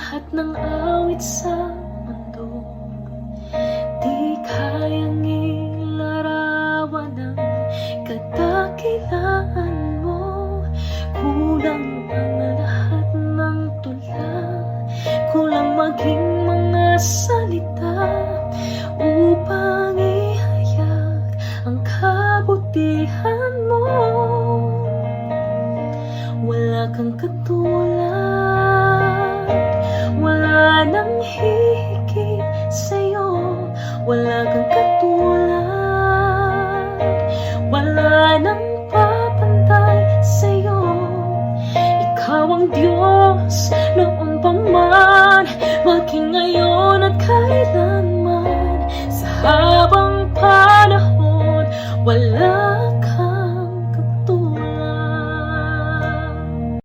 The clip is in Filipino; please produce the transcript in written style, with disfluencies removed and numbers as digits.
lahat ng awit sa mundo, di kayang ilarawan ang kadakilaan mo. Kulang ang lahat ng tula, kulang maging mga salita upang ihayag ang kabutihan mo. Wala kang katulad, wala nang hihigit sa'yo. Wala kang katulad, wala nang papantay sa'yo. Ikaw ang Diyos noon pa man, maging ngayon